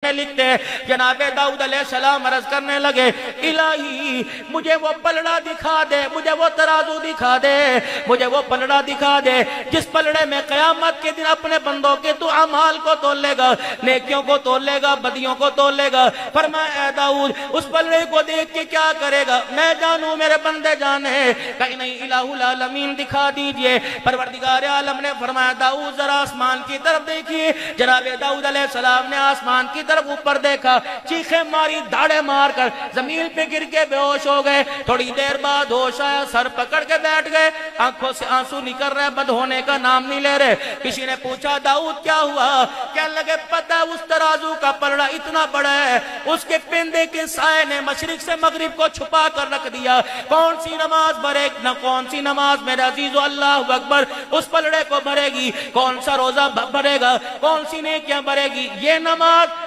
میں لکھتے ہیں جناب داؤد علیہ السلام عرض کرنے لگے الہی مجھے وہ پلڑا دکھا دے، مجھے وہ ترازو دکھا دے، مجھے وہ پلڑا دکھا دے جس پلڑے میں قیامت کے دن اپنے بندوں کے تو اعمال کو تول لے گا، نیکیوں کو تول لے گا، بدیوں کو تول لے گا۔ فرمایا اے داؤد اس پلڑے کو دیکھ کے کیا کرے گا؟ میں جانوں میرے بندے جانے، کہیں نہیں الہ العالمین دکھا دیجئے۔ پروردگار عالم نے فرمایا داؤد ذرا آسمان کی طرف دیکھیے۔ جناب داؤد علیہ السلام نے آسمان کی طرف اوپر دیکھا، چیخیں ماری، دھاڑے مار کر زمین پہ گر کے بے ہوش ہو گئے۔ تھوڑی دیر بعد ہوش آیا، سر پکڑ کے بیٹھ گئے، آنکھوں سے آنسو نکل رہے، بد ہونے کا نام نہیں لے رہے۔ کسی نے پوچھا داؤد کیا ہوا؟ کہنے لگے پتہ اس ترازو کا پلڑا اتنا بڑا ہے، اس کے پندے کے سائے نے مشرق سے مغرب کو چھپا کر رکھ دیا۔ کون سی نماز بھرے نہ کون سی نماز میرے عزیزو اللہ اکبر اس پلڑے کو بھرے گی، کون سا روزہ بھرے گا، کون سی نیکیاں بھرے گی؟ یہ نماز